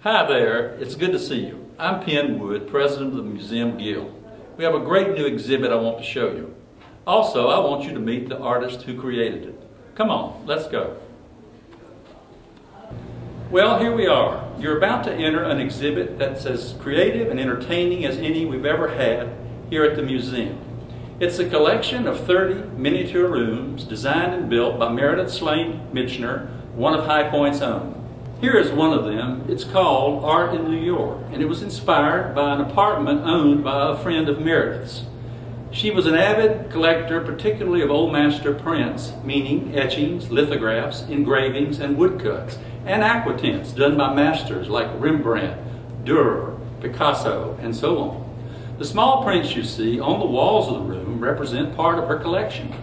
Hi there, it's good to see you. I'm Penn Wood, President of the Museum Guild. We have a great new exhibit I want to show you. Also, I want you to meet the artist who created it. Come on, let's go. Well, here we are. You're about to enter an exhibit that's as creative and entertaining as any we've ever had here at the museum. It's a collection of 30 miniature rooms designed and built by Meredith Slane Michener, one of High Point's own. Here is one of them. It's called Art in New York, and it was inspired by an apartment owned by a friend of Meredith's. She was an avid collector, particularly of old master prints, meaning etchings, lithographs, engravings, and woodcuts, and aquatints done by masters like Rembrandt, Durer, Picasso, and so on. The small prints you see on the walls of the room represent part of her collection.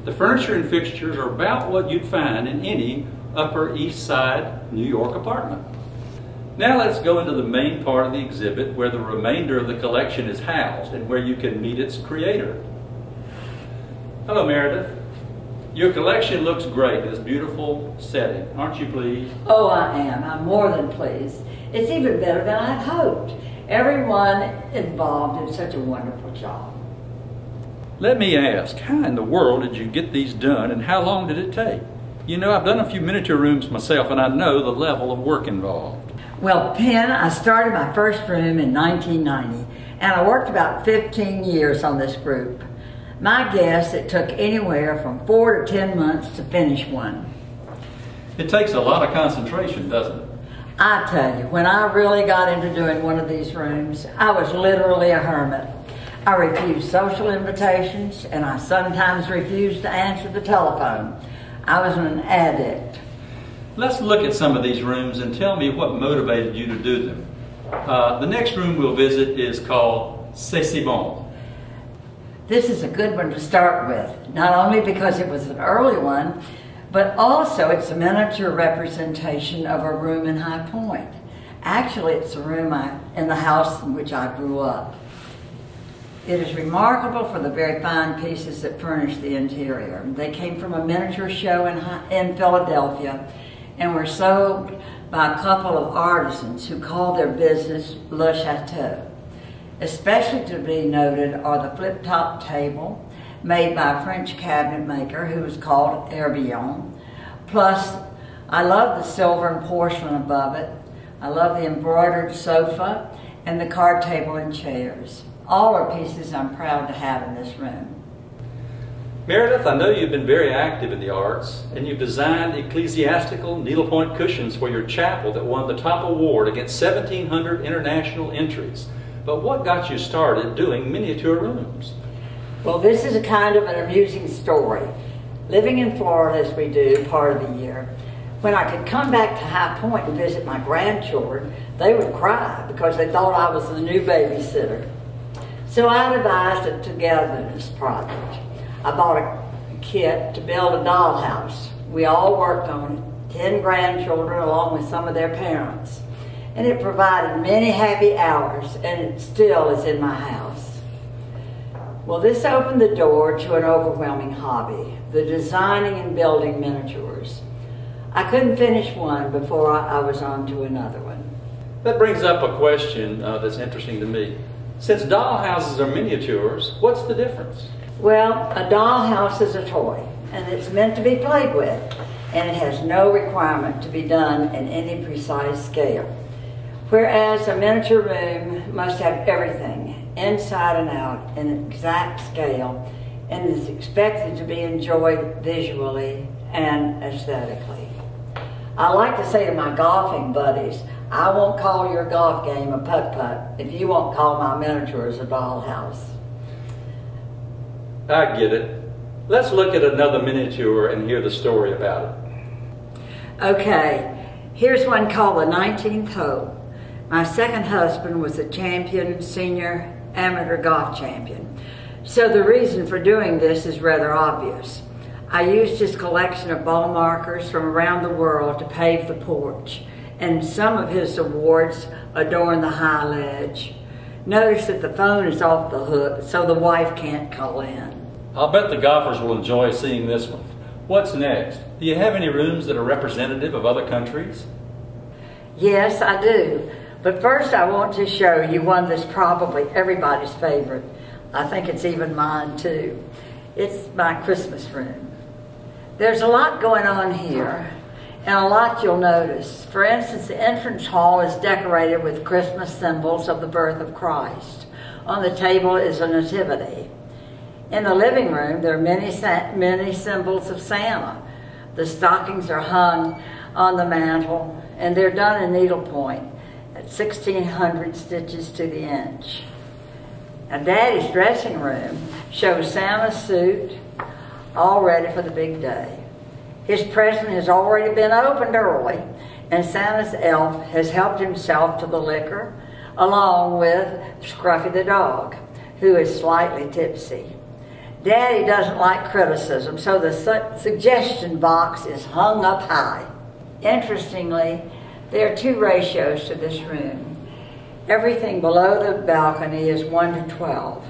The furniture and fixtures are about what you'd find in any Upper East Side New York apartment. Now let's go into the main part of the exhibit where the remainder of the collection is housed and where you can meet its creator. Hello, Meredith. Your collection looks great in this beautiful setting. Aren't you pleased? Oh, I am. I'm more than pleased. It's even better than I'd hoped. Everyone involved did such a wonderful job. Let me ask, how in the world did you get these done and how long did it take? You know, I've done a few miniature rooms myself and I know the level of work involved. Well, Penn, I started my first room in 1990 and I worked about 15 years on this group. My guess, it took anywhere from 4 to 10 months to finish one. It takes a lot of concentration, doesn't it? I tell you, when I really got into doing one of these rooms, I was literally a hermit. I refused social invitations and I sometimes refused to answer the telephone. I was an addict. Let's look at some of these rooms and tell me what motivated you to do them. The next room we'll visit is called C'est si bon. This is a good one to start with, not only because it was an early one, but also it's a miniature representation of a room in High Point. Actually, it's a room in the house in which I grew up. It is remarkable for the very fine pieces that furnish the interior. They came from a miniature show in Philadelphia and were sold by a couple of artisans who called their business Le Chateau. Especially to be noted are the flip-top table made by a French cabinet maker who was called Herbillon. Plus, I love the silver and porcelain above it. I love the embroidered sofa and the card table and chairs. All are pieces I'm proud to have in this room. Meredith, I know you've been very active in the arts, and you've designed ecclesiastical needlepoint cushions for your chapel that won the top award against 1,700 international entries. But what got you started doing miniature rooms? Well, this is a kind of an amusing story. Living in Florida as we do part of the year, when I could come back to High Point and visit my grandchildren, they would cry because they thought I was the new babysitter. So I devised a togetherness project. I bought a kit to build a dollhouse. We all worked on it, 10 grandchildren along with some of their parents. And it provided many happy hours, and it still is in my house. Well, this opened the door to an overwhelming hobby, the designing and building miniatures. I couldn't finish one before I was on to another one. That brings up a question that's interesting to me. Since dollhouses are miniatures, what's the difference? Well, a dollhouse is a toy, and it's meant to be played with, and it has no requirement to be done in any precise scale. Whereas a miniature room must have everything, inside and out, in an exact scale, and is expected to be enjoyed visually and aesthetically. I like to say to my golfing buddies, I won't call your golf game a putt-putt if you won't call my miniatures a dollhouse. I get it. Let's look at another miniature and hear the story about it. Okay, here's one called the 19th Hole. My second husband was a champion, senior amateur golf champion. So the reason for doing this is rather obvious. I used his collection of ball markers from around the world to pave the porch, and some of his awards adorn the high ledge. Notice that the phone is off the hook, so the wife can't call in. I'll bet the golfers will enjoy seeing this one. What's next? Do you have any rooms that are representative of other countries? Yes, I do. But first I want to show you one that's probably everybody's favorite. I think it's even mine too. It's my Christmas room. There's a lot going on here, and a lot you'll notice. For instance, the entrance hall is decorated with Christmas symbols of the birth of Christ. On the table is a nativity. In the living room, there are many symbols of Santa. The stockings are hung on the mantle, and they're done in needlepoint at 1,600 stitches to the inch. Now, Daddy's dressing room shows Santa's suit, all ready for the big day. His present has already been opened early, and Santa's elf has helped himself to the liquor, along with Scruffy the dog, who is slightly tipsy. Daddy doesn't like criticism, so the suggestion box is hung up high. Interestingly, there are two ratios to this room. Everything below the balcony is 1 to 12,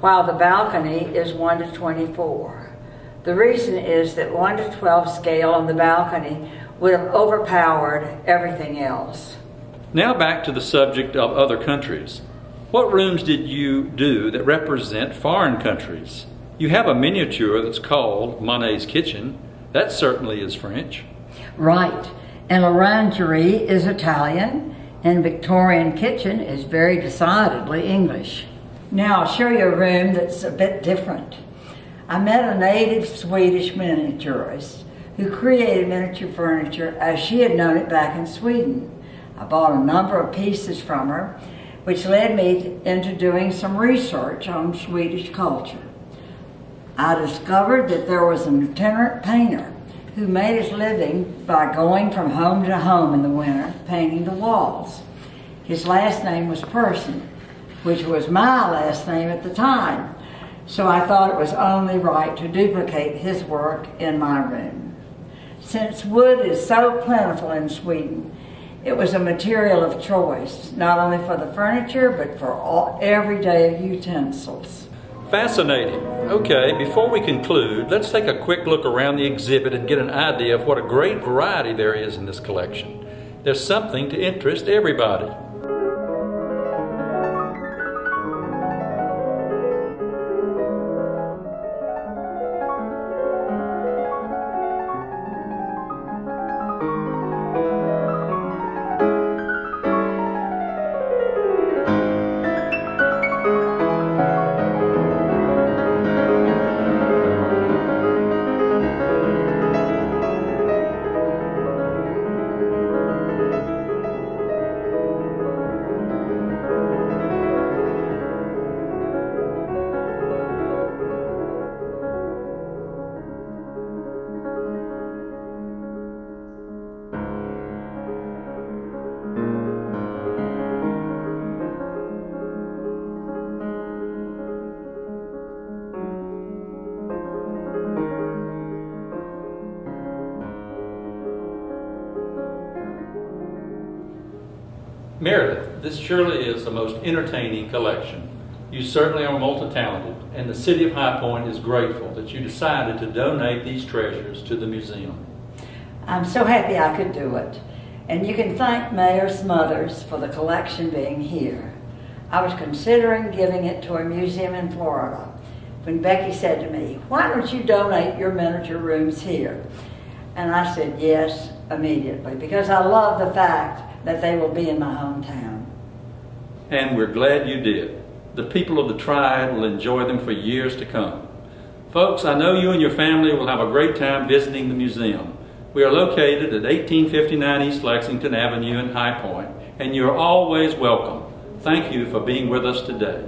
while the balcony is 1 to 24. The reason is that 1 to 12 scale on the balcony would have overpowered everything else. Now back to the subject of other countries. What rooms did you do that represent foreign countries? You have a miniature that's called Monet's Kitchen. That certainly is French. Right. And Orangerie is Italian, and Victorian Kitchen is very decidedly English. Now I'll show you a room that's a bit different. I met a native Swedish miniaturist who created miniature furniture as she had known it back in Sweden. I bought a number of pieces from her, which led me into doing some research on Swedish culture. I discovered that there was an itinerant painter who made his living by going from home to home in the winter, painting the walls. His last name was Person, which was my last name at the time, so I thought it was only right to duplicate his work in my room. Since wood is so plentiful in Sweden, it was a material of choice, not only for the furniture, but for all everyday utensils. Fascinating. Okay, before we conclude, let's take a quick look around the exhibit and get an idea of what a great variety there is in this collection. There's something to interest everybody. Meredith, this surely is the most entertaining collection. You certainly are multi-talented, and the City of High Point is grateful that you decided to donate these treasures to the museum. I'm so happy I could do it. And you can thank Mayor Smothers for the collection being here. I was considering giving it to a museum in Florida when Becky said to me, "Why don't you donate your miniature rooms here?" And I said yes immediately, because I love the fact that they will be in my hometown. And we're glad you did. The people of the Triad will enjoy them for years to come. Folks, I know you and your family will have a great time visiting the museum. We are located at 1859 East Lexington Avenue in High Point, and you're always welcome. Thank you for being with us today.